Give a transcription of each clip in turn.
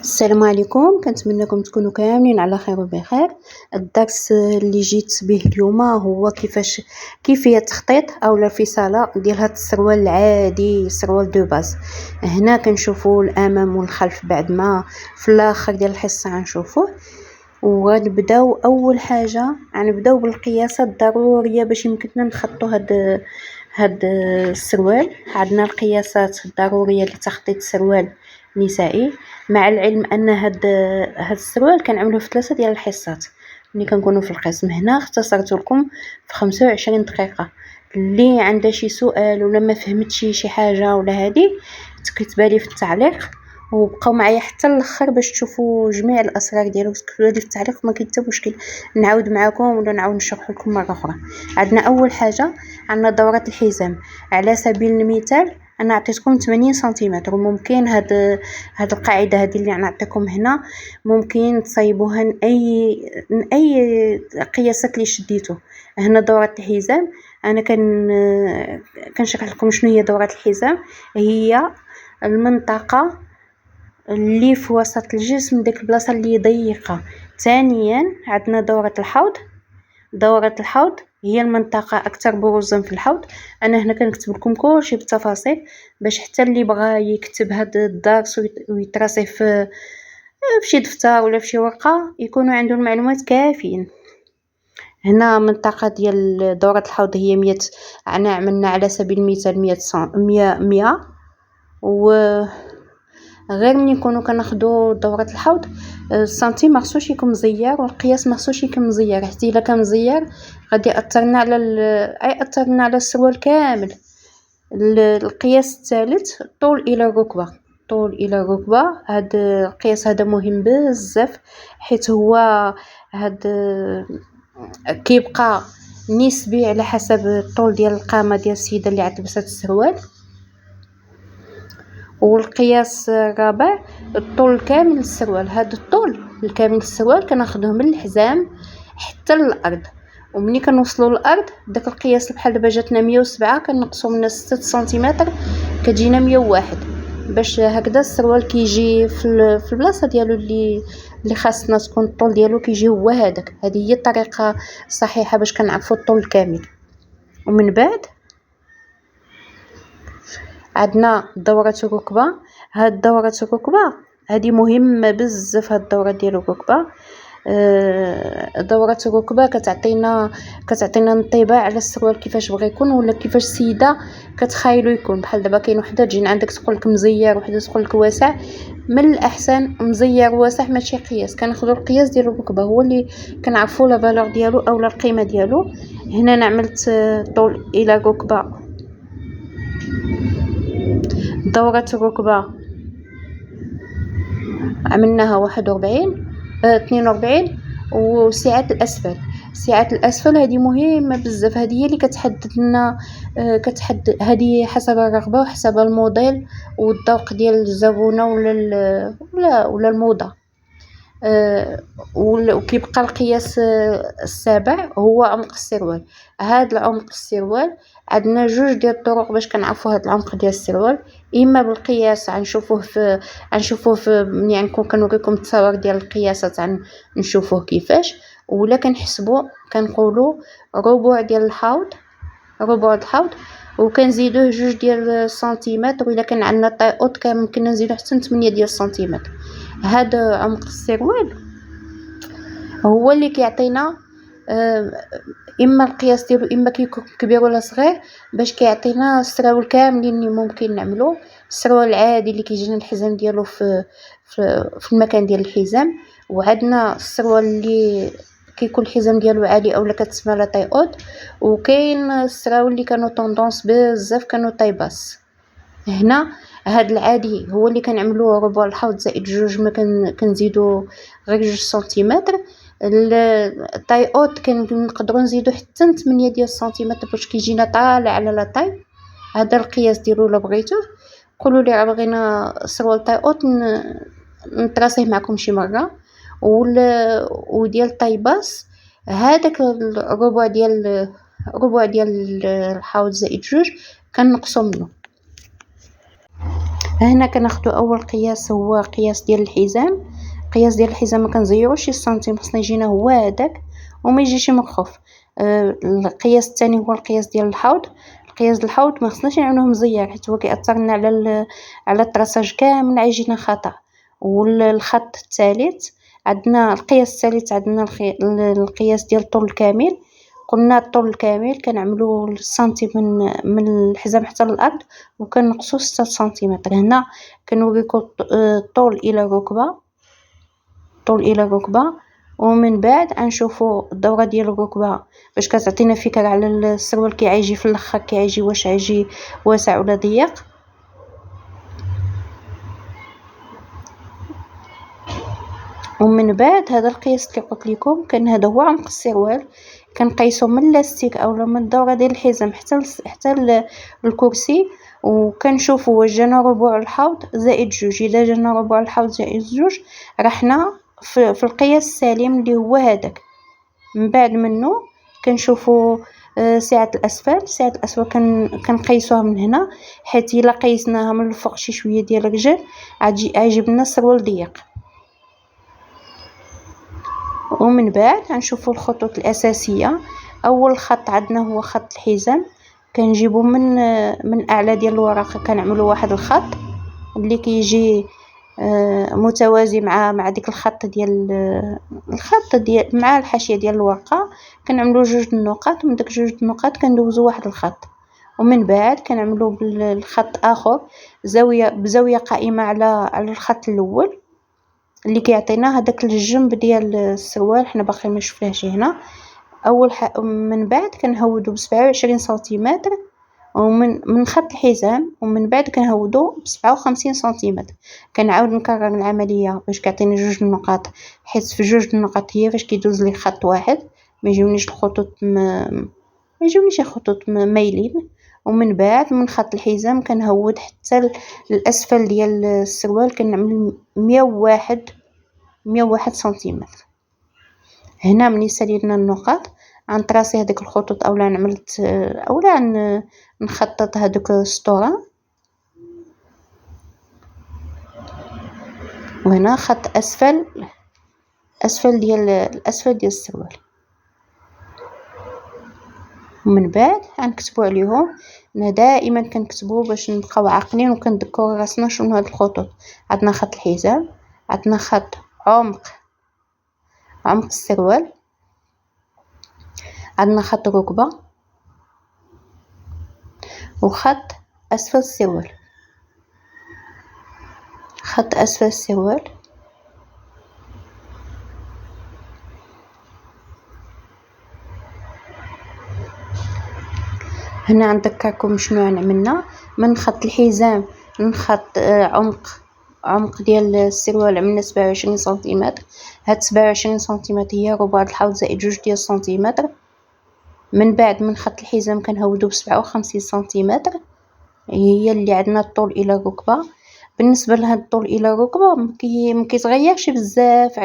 السلام عليكم، كنتمنىكم تكونوا كاملين على خير وبخير. الدرس اللي جيت به اليوم هو كيفية تخطيط او الفصاله ديال هذا السروال العادي، السروال دو باز. هنا كنشوفوا الامام والخلف بعد ما في الاخر ديال الحصه غنشوفوه. وغنبداو اول حاجه غنبداو بالقياسات الضروريه باش يمكننا نخطوا هاد السروال. عندنا القياسات الضروريه لتخطيط سروال نسائي، مع العلم ان هاد السروال كنعملوه في 3 ديال الحصات ملي كنكونوا في القسم. هنا اختصرت لكم في 25 دقيقه. اللي عنده شي سؤال ولا ما فهمتش شي حاجه ولا هادي تكتبها لي في التعليق، وبقاو معايا حتى الاخر باش تشوفوا جميع الاسرار ديالو. تكتبوا لي في التعليق، ما كاين حتى مشكل، نعاود معكم ولا نعاود نشرح لكم مره اخرى. عندنا اول حاجه عندنا دوره الحزام. على سبيل المثال انا عطيتكم 80 سنتيمتر، وممكن هاد القاعده هذه اللي نعطيكم هنا ممكن تصايبوها من اي قياسات اللي شديتو. هنا دوره الحزام انا كنشرح لكم شنو هي دوره الحزام. هي المنطقه اللي في وسط الجسم، ديك البلاصه اللي ضيقه. ثانيا عندنا دوره الحوض. دوره الحوض هي المنطقه اكثر بروزا في الحوض. انا هنا كنكتب لكم كلشي بالتفاصيل باش حتى اللي بغى يكتب هذا الدرس ويتراسيه في شي دفتر ولا في شي ورقه يكونوا عنده المعلومات كافيين. هنا منطقه ديال دوره الحوض هي 100. انا عملنا على سبيل المثال 100 غير ملي نكونوا كناخذوا دوره الحوض. السنتيم ما خصوش يكون مزير، والقياس ما خصوش يكون مزير، حتى الا كان مزير غادي ياثرنا على السروال كامل. القياس الثالث طول الى الركبه. طول الى الركبه، هذا القياس هذا مهم بزاف، حيت هو هذا كيبقى نسبي على حسب الطول ديال القامه ديال السيده اللي عتلبس هذا السروال. والقياس الرابع الطول الكامل للسروال. هذا الطول الكامل للسروال كناخذوه من الحزام حتى للارض، ومني كنوصلوا للارض داك القياس بحال دابا جاتنا 107 كنقصوا منها 6 سنتيمتر كتجينا 101. باش هكذا السروال كيجي في البلاصه ديالو اللي خاصنا تكون الطول ديالو كيجي هو هذاك. هذه هي الطريقه الصحيحه باش كنعرفوا الطول الكامل. ومن بعد عندنا دورة الركبة. هاد دورة الركبة هذه مهمة بزاف. هاد الدورة ديال الركبة، دورة الركبة كتعطينا انطباع على السروال كيفاش بغى يكون، ولا كيفاش السيدة كتخايلو يكون. بحال دابا كاين وحده تجي عندك تقول لك مزير، وحده تقول لك واسع. من الاحسن مزير واسع ماشي قياس، كناخذوا القياس ديال الركبه هو اللي كنعرفوا لا فالور ديالو او لا القيمه ديالو. هنا انا عملت طول الى الركبه. دورة الركبة عملناها 42. وسعة الأسفل هذه مهمة بزاف. هذه هي اللي كتحدد لنا هذه حسب الرغبة وحسب الموديل والذوق ديال الزبونة ولا الموضة. وكيبقى القياس السابع هو عمق السروال. هذا العمق السروال عندنا جوج ديال الطرق باش كنعرفوا هذا العمق ديال السروال. اما بالقياس غنشوفوه في ملي نكون كنوريكم التصاور ديال القياسات نشوفوه كيفاش، ولا كنحسبوا كنقولوا ربع ديال الحوض، وكنزيدوه 2 ديال السنتيمتر. الا كان عندنا طيوط كان ممكن نزيدو حتى 8 ديال السنتيمتر. هذا عمق السروال هو اللي كيعطينا اما القياس ديالو اما كيكون كبير ولا صغير، باش كيعطينا السروال كامل اللي ممكن نعملو. السروال العادي اللي كيجينا الحزام ديالو في المكان ديال الحزام، وعندنا السروال اللي كيكون الحزام ديالو عالي اولا كتسمى لا طيوط، وكاين السراول اللي كانوا طوندونس بزاف كانوا طيباس. هنا هاد العادي هو اللي كنعملوه ربع الحوض زائد 2، ما كنزيدو غير 2 سنتيمتر. الطيوط كنقدروا نزيدو حتى 8 ديال السنتيمتر باش كيجينا طالع على لا طاي. هذا القياس ديالو الا بغيتوه قولوا لي بغينا سروال طيوط نتراسيه معكم شي مره. وديال طيباس هذاك الربع ديال الحوض زائد 2 كنقصوا منه. هنا كناخدو اول قياس هو قياس ديال الحزام. قياس ديال الحزام ما كنزيروش شي سنتيم، خصنا يجينا هو هذاك وما يجيش مخوف. القياس الثاني هو القياس ديال الحوض. القياس ديال الحوض ما خصناش نعملوه مزير حيت هو كيأثر لنا على الطراساج كامل، غيجينا خطأ. والخط الثالث عندنا القياس الثالث عندنا القياس ديال الطول الكامل. قلنا الطول الكامل كنعملو السنتيم من الحزام حتى للارض وكنقصو 6 سنتيمتر. هنا كنوريكم الطول الى الركبه، الطول الى الركبه، ومن بعد غنشوفوا الدوره ديال الركبه باش كتعطينا فكره على السروال كيعيجي في الاخر، كيعيجي واش عيجي واسع ولا ضيق. ومن بعد هذا القياس اللي قلت لكم كان هذا هو عمق السروال، كنقيسو من اللاستيك اولا من الدوره ديال الحزام حتى الكرسي، وكنشوفوا واش جانا ربع الحوض زائد جوج. اذا جانا ربع الحوض زائد جوج راه حنا في القياس السليم اللي هو هذاك. من بعد منه كنشوفوا سعه الاسفل. سعه الاسفل كنقيسوها من هنا، حيت الا قيسناها من الفوق شي شويه ديال الرجل غيجيب لنا السروال ضيق. ومن بعد غنشوفوا الخطوط الاساسيه. اول خط عندنا هو خط الحزام، كنجيبو من اعلى ديال الورقه كنعملوا واحد الخط اللي كيجي متوازي مع ديك الخط ديال مع الحاشيه ديال الورقه. كنعملوا جوج النقط، من داك جوج النقط كندوزوا واحد الخط، ومن بعد كنعملوا بالخط اخر بزاويه قائمه على الخط الاول اللي كيعطينا هذاك الجنب ديال السروال. حنا باقي ما شفناهش هنا. من بعد كنهودو ب27 سنتيمتر ومن خط الحزام، ومن بعد كنهودو ب57 سنتيمتر. كنعاود نكرر العمليه باش كيعطيني جوج النقاط، حيت في جوج النقاط هي فاش كيدوز لي خط واحد ما يجونيش الخطوط ما يجونيش خطوط مايلين. ومن بعد من خط الحزام كنهود حتى الاسفل ديال السروال، كنعمل 101 سنتيمتر. هنا ملي سالينا النقاط غنطراسي هذيك الخطوط اولا عملت اولا نخطط هذوك السطوره. وهنا خط اسفل ديال السروال. ومن بعد غنكتبوا عليهم. انا دائما كنكتبوا باش نبقاو عاقلين وكنذكروا راسنا شنو هاد الخطوط. عندنا خط الحزام، عندنا خط عمق السروال، عندنا خط الركبه، وخط اسفل السروال. خط اسفل السروال هنا نذكركم شنو عملنا. من خط الحزام من خط عمق ديال السروال عملنا 27 سنتيمتر. هاد 27 سنتيمتر هي ربع الحوض زائد جوج ديال السنتيمتر. من بعد من خط الحزام كنهودو ب57 سنتيمتر هي اللي عندنا الطول الى الركبه. بالنسبه لهاد الطول الى الركبه ما كيتغيرش بزاف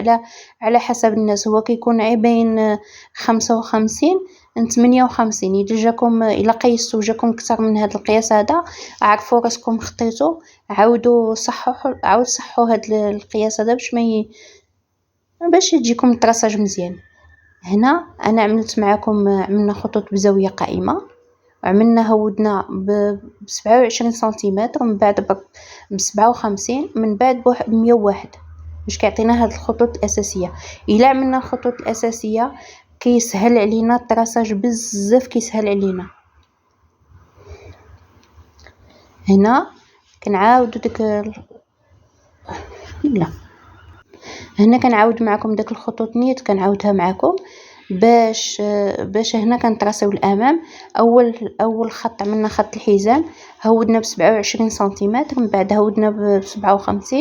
على حسب الناس، هو كيكون بين 55 ل 58. الا قيستو جاكم اكثر من هذا القياس هذا عرفوا راسكم خطيتو، عاودوا صحوا هذا القياس هذا باش تجيكم الطراساج مزيان. هنا انا عملت معكم عملنا خطوط بزاويه قائمه، وعملنا هودنا ب27 سنتيمتر، من بعد ب57، من بعد ب101 باش كيعطينا هاد الخطوط الاساسيه. الا عملنا الخطوط الاساسيه كيسهل علينا الطراساج بزاف، كيسهل علينا. هنا كنعاودو هنا كنعاود معكم داك الخطوط نيت كنعاودها معكم باش هنا كنطراسيو الامام. اول خط عملنا خط الحزام، هودنا ب27 سنتيمتر، من بعد هودنا ب57،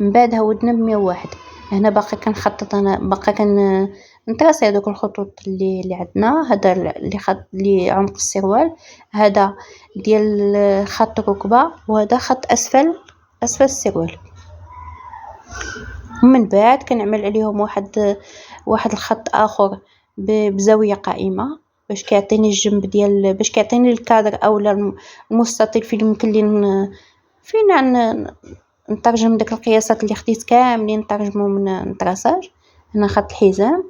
من بعد هودنا ب101. هنا باقي كنخطط، انا باقي نطراسي هذوك الخطوط اللي عندنا. هذا اللي عمق السروال، هذا ديال خط الركبه، وهذا خط اسفل السروال. ومن بعد كنعمل عليهم واحد الخط اخر بزاويه قائمه باش كيعطيني الجنب باش كيعطيني الكادر اولا المستطيل فين يمكن لي فين نترجم داك القياسات اللي خديت كاملين نترجمهم من الطراساج. هنا خط الحزام،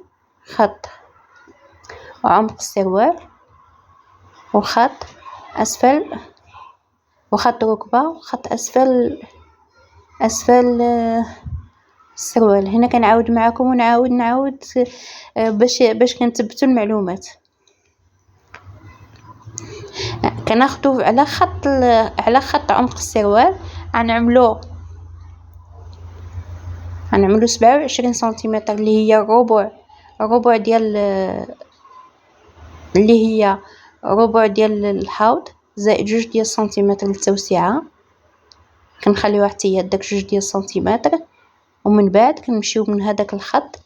خط عمق السروال، وخط اسفل، وخط ركبة، وخط اسفل السروال. هنا كنعاود معكم ونعاود باش كنثبتوا المعلومات. كناخذوا على خط عمق السروال غنعملوا 27 سنتيمتر اللي هي ربع ديال الحوض، زائد 2 ديال السنتيمتر للتوسعة. كنخليوها حتى هي داك 2 ديال السنتيمتر، ومن بعد كنمشيو من هذاك الخط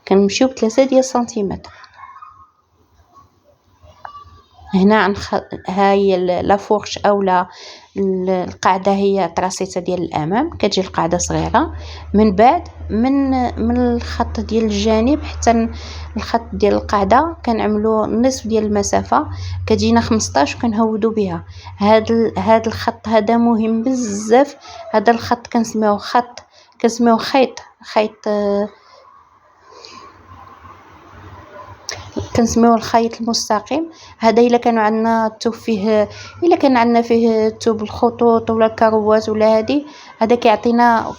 كنمشيو ب3 ديال السنتيمتر. هنا هاي لا فورش اولا القاعده هي تراسيتها ديال الامام، كتجي القاعده صغيره. من بعد من الخط ديال الجانب حتى الخط ديال القاعده كنعملوا نصف ديال المسافه، كتجينا 15 وكنهودوا بها. هذا الخط هذا مهم بزاف. هذا الخط كنسميوه الخيط المستقيم. هذا الا كان عندنا الثوب فيه، الا كان عندنا فيه الثوب الخطوط ولا الكروات ولا هذا كيعطينا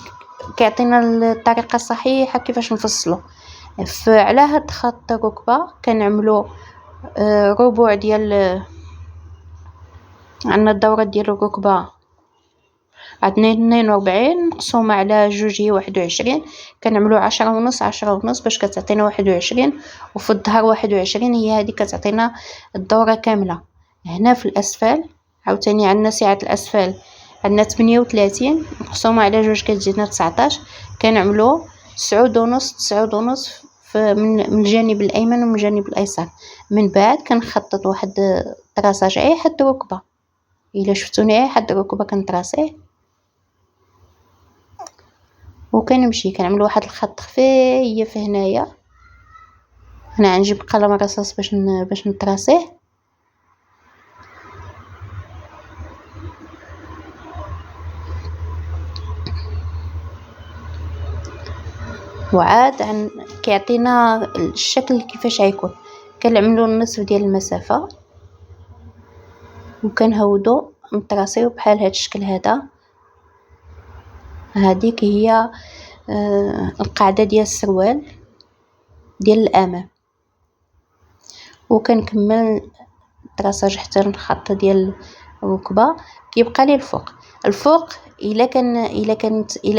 الطريقه الصحيحه كيفاش نفصلو. فعلى هاد خط الركبه كنعملوا ربع ديال عندنا الدوره ديال الركبه عندنا 42 مقسومه على 2 هي 21. كنعملوا 10 ونص باش كتعطينا 21، وفي الظهر 21 هي هذه كتعطينا الدوره كامله. هنا في الاسفل عاوتاني عندنا سعه الاسفل عندنا 38 مقسومه على 2 كتجينا 19. كنعملوا 9 ونص من الجانب الايمن ومن الجانب الايسر. من بعد كنخطط واحد طراساج اي حد ركبه. الا شفتوني اي حد ركبه كنطراسيه، وكنمشي كنعمل واحد الخط خفيف هنايا. هنا غنجيب قلم رصاص باش نطراسيه. وعاد كيعطينا الشكل كيفاش غيكون. كنعملوا النصف ديال المسافه وكنهودوا نطراسيو بحال هذا الشكل هذا. هذيك هي القاعده ديال السروال ديال الامام. وكنكمل الطراساج حتى الخط ديال الركبه. كيبقى لي الفوق الا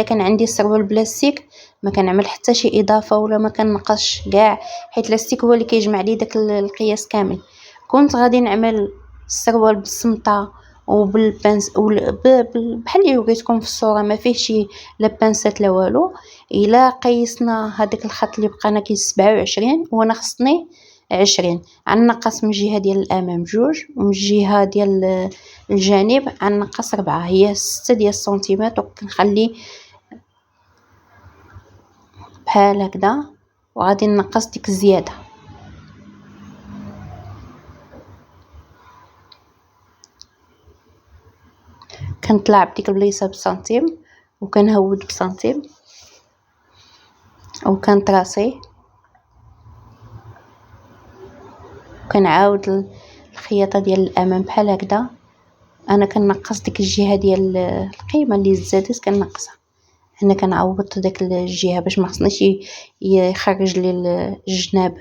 كان عندي السروال بلاستيك ما كنعمل حتى شي اضافه ولا ما كنقصش كاع، حيت اللاستيك هو اللي كيجمع لي داك القياس كامل. كنت غادي نعمل السروال بالسمطه وبالبانس بحال اللي وريتكم في الصوره، ما فيه شي لا بانسات لا والو. الا قيسنا هذاك الخط اللي بقانا كاين 27 وانا خصني 20، غنقص من الجهه ديال الامام 2 ومن الجهه ديال الجانب غنقص 4، هي 6 ديال السنتيمتر. وكنخلي بحال هكذا وغادي نقص ديك الزياده. كنطلع بديك البليصه بسنتيم وكنهود بسنتيم وكنطراسي. وكنعاود الخياطه ديال الامام بحال هكذا. انا كنقص ديك الجهه ديال القيمه اللي زادت كنقصها. هنا كنعوض داك الجهه باش ما خصنيش يخرج لي الجناب.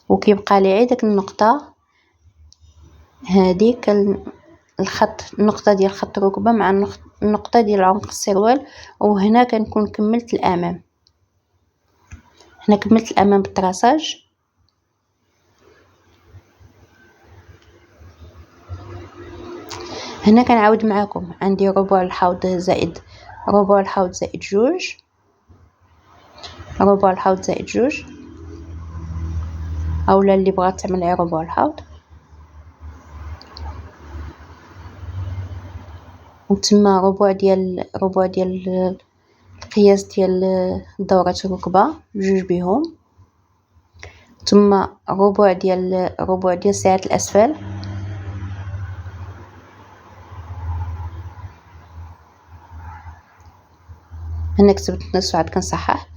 وكيبقى لي غير داك النقطه هذيك النقطه ديال خط الركبه مع النقطه ديال عمق السروال. وهنا كنكون كملت الامام. هنا كملت الامام بالطراساج. هنا كنعاود معكم عندي ربع الحوض زائد 2، ربع الحوض زائد 2، اولا اللي بغات تعمل غير ربع الحوض. وتما ربع ديال القياس ديال دورة الركبة 2 بهم. ثم ربع ديال سعة الاسفل. هنا كتبت نص عاد كنصحح،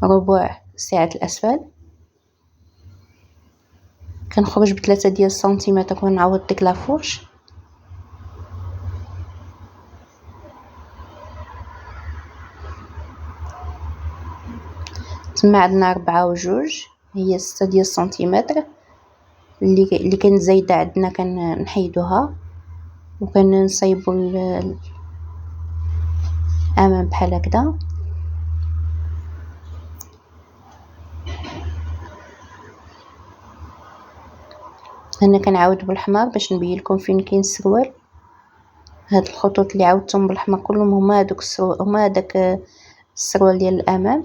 ربع سعة الأسفل. كنخرج ب3 ديال السنتيمتر ونعوض ديك لافورش. تما عندنا 4 و2 هي 6 ديال السنتيمتر. اللي كانت زايده عندنا كنحيدوها وكنصايبوا الامام بحال هكذا. هنا كنعاود بالحمار باش نبين لكم فين كاين السروال. هاد الخطوط اللي عاودتهم بالحمار كلهم هما هذوك السروال، هما هذاك السروال ديال الامام.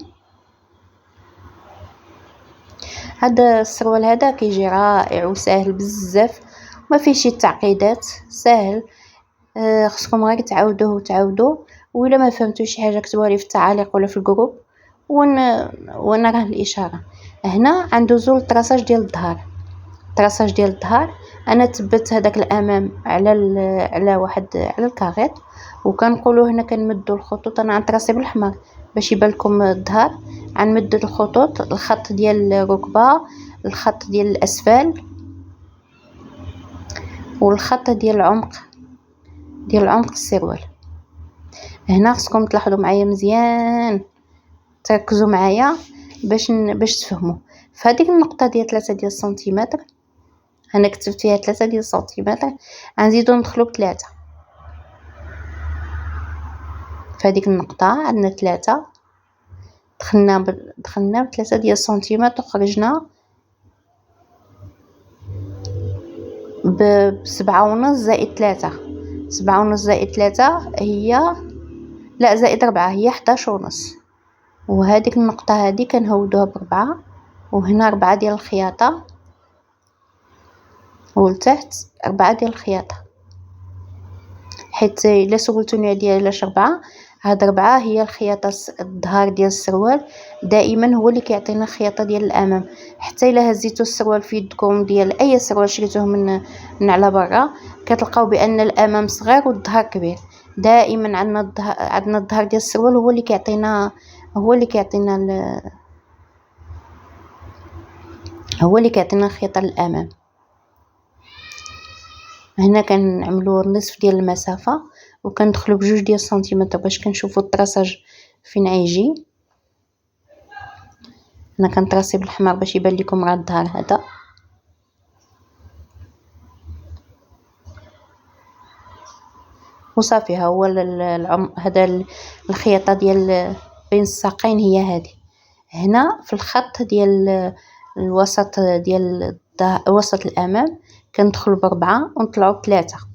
هذا السروال هذا كيجي رائع وسهل بزاف، ما فيه شي تعقيدات، سهل. خصكم غير تعاودوه وإلا ما فهمتوا شي حاجه كتبوها لي في التعاليق ولا في الجروب وانا راه الاشاره. هنا غندوزو للطراساج ديال الظهر. الطراساج ديال الظهر انا تبت هذاك الامام على واحد على الكاريط، وكنقولوا هنا كنمدوا الخطوط. انا غنطراسي بالحمار باش يبان لكم الظهر. غنمد الخطوط، الخط ديال الركبه، الخط ديال الاسفل، والخط ديال عمق السروال. هنا خصكم تلاحظوا معايا مزيان، تركزوا معايا باش تفهموا. في هذيك النقطه ديال 3 ديال السنتيمتر انا كتبت فيها 3 ديال السنتيمتر، غنزيدو ندخلو ب3. في هذيك النقطه عندنا 3، دخلنا ب3 ديال السنتيمتر وخرجنا ب7.5 زائد 3. 7.5 زائد 3 هي زائد 4 هي 11.5. وهذيك النقطة هذه كنهودوها ب4، وهنا 4 ديال الخياطة، ولتحت 4 ديال الخياطة. حيت الا سولتوني عليها علاش 4، هاد 4 هي الخياطة الظهر ديال السروال. دائما هو اللي كيعطينا الخياطة ديال الامام. حتى الا هزيتو السروال في يدكم ديال اي سروال شريتوه من على برا، كتلقاو بان الامام صغير والظهر كبير. دائما عندنا الظهر ديال السروال هو اللي كيعطينا الخياطة للامام. هنا كنعملو نصف ديال المسافه وكندخلو ب2 ديال السنتيمتر باش كنشوفوا الطراساج فين غيجي. انا كنطراسي بالحمار باش يبان لكم راه الظهر هذا. وصافي ها هو هذا الخياطه ديال بين الساقين هي هذه. هنا في الخط ديال الوسط ديال وسط الامام كندخلوا ب4 ونطلعوا ب3.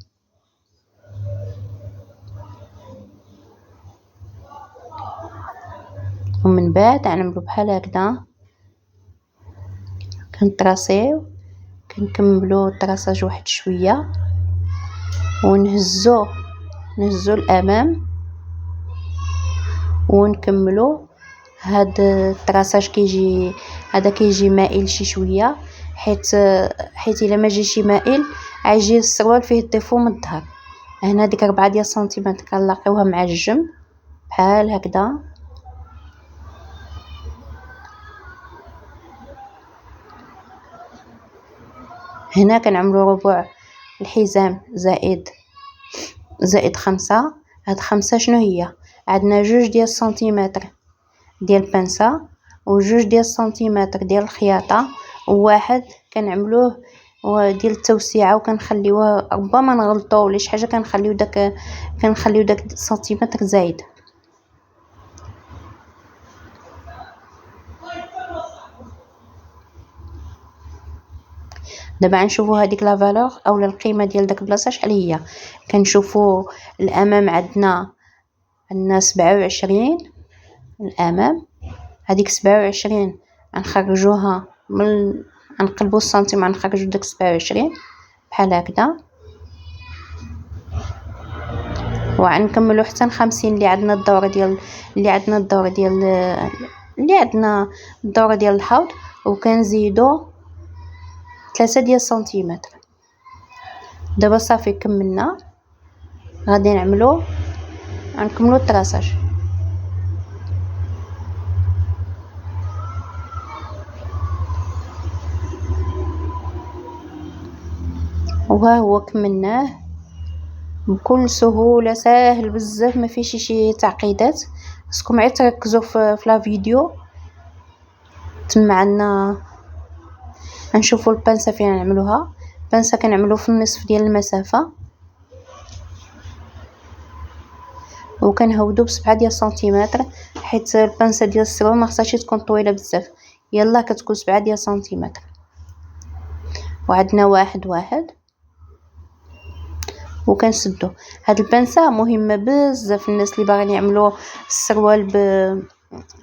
ومن بعد غنعملوا بحال هكذا، كنطراسيو، كنكملوا الطراساج واحد شويه ونهزو الامام ونكملوا. هاد الطراساج كيجي مائل شي شويه، حيت الا ما جيش مائل غيجي السروال فيه الديفو من الظهر. هنا ديك 4 ديال السنتيمتر كنلاقيوها مع الجنب بحال هكذا. هنا كنعملوا ربع الحزام زائد 5. هاد 5 شنو هي؟ عندنا 2 ديال السنتيمتر ديال البنسه، و2 ديال السنتيمتر ديال الخياطه، وواحد كنعملوه ديال التوسيعه وكنخليوه ربما نغلطوا ولا شي حاجه، كنخليو داك سنتيمتر زايد. دابا غنشوفوا هذيك لا فالور اولا القيمه ديال داك البلاصه شحال هي. كنشوفوا الامام عندنا 27 الامام. هذيك 27 غنخرجوها غنقلبوا السنتيم، غنخرجوا داك 27 بحال هكذا، وغنكملوا حتى 50 اللي عندنا الدوره ديال الحوض، وكنزيدوا 3 ديال السنتيمتر. دابا صافي كملنا، غادي غنكملوا الطراساج. وها هو كملناه بكل سهولة، ساهل بزاف، ما فيش شي تعقيدات. خصكم غير تركزوا في لا فيديو. تما عندنا نشوفوا البنسة فين نعملوها. البنسة كنعملو في النصف ديال المسافة، وكنهودو ب7 ديال السنتيمتر، حيت البنسة ديال السروال ما خصهاش تكون طويلة بزاف، يلا كتكون 7 ديال السنتيمتر. وعندنا واحد وكنسدو. هاد البنسة مهمة بزاف الناس اللي باغيين يعملوا السروال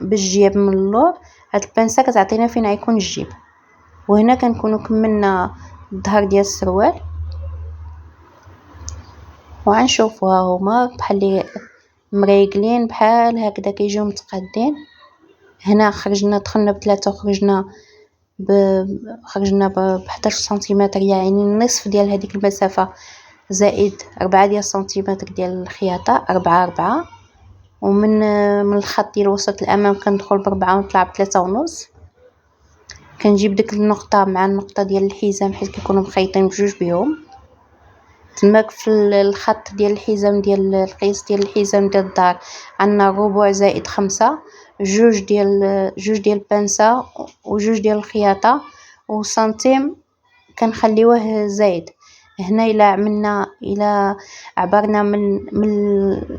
بالجيب من اللور. هاد البنسة كتعطينا فين غيكون الجيب. وهنا كنكونوا كملنا الظهر ديال السروال، وغنشوفوها هما بحال اللي مريقلين بحال هكذا كيجيو متقادين. هنا دخلنا ب3 وخرجنا ب 11 سنتيمتر، يعني النصف ديال هذيك المسافة زائد 4 ديال السنتيمتر ديال الخياطة، 4. ومن الخط ديال وسط الامام كندخل ب4 ونطلع ب3.5. كنجيب ديك النقطة مع النقطة ديال الحزام حيت كيكونوا مخيطين بجوج بهم. تماك في الخط ديال الحزام ديال القيس ديال الحزام ديال الدار عندنا 1/4 زائد 5، جوج ديال البنسة وجوج ديال الخياطة وسنتيم كنخليوه زايد. هنا الى عبرنا من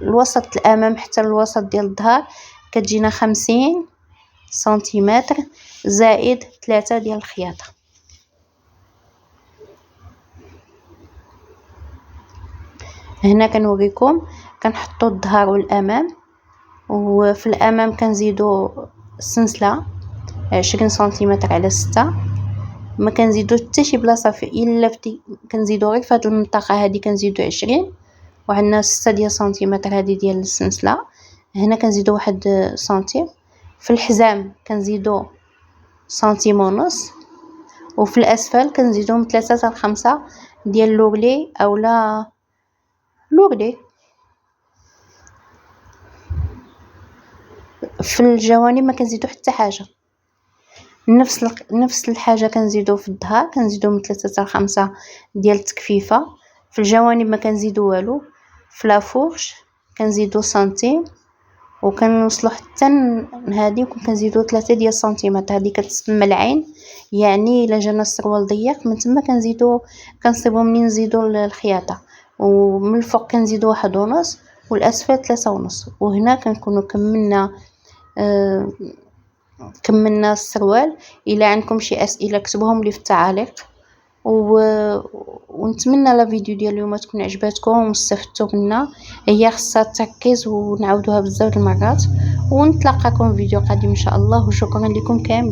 الوسط الامام حتى الوسط ديال الظهر كتجينا 50 سنتيمتر زائد 3 ديال الخياطة. هنا كنوريكم كنحطوا الظهر والامام، وفي الامام كنزيدوا السنسله 20 سنتيمتر على 6. ما كنزيدو حتى شي بلاصه الا كنزيدو غير في هذه المنطقه هذه كنزيدو 20. وعندنا 6 ديال سنتيمتر هذه ديال السنسله. هنا كنزيدو 1 سنتيم. في الحزام كنزيدو 1.5 سنتيم، وفي الاسفل كنزيدو من 3 حتى 5 ديال لورلي اولا لورلي. في الجوانب ما كنزيدو حتى حاجه. نفس الحاجه كنزيدو في الظهر، كنزيدو من 3 حتى 5 ديال التكفيفه. في الجوانب ما كنزيدو والو. في لافورج كنزيدو سنتيم، وكنوصلوا حتى هذه وكنزيدو 3 ديال السنتيمتر. هذه كتسمى العين، يعني الا جانا السروال ضيق من تما كنصيبو منين نزيدو الخياطه. ومن الفوق كنزيدو 1.5 والاسفل 3.5. وهنا كنكونوا كملنا السروال. الى عندكم شي اسئله كتبوهم لي في التعاليق. ونتمنى لا فيديو ديال اليوم تكون عجباتكم واستفدتوا منها. هي خاصها تركيز ونعاودوها بزاف المرات. ونتلاقاكم في فيديو قادم ان شاء الله، وشكرا لكم كاملين.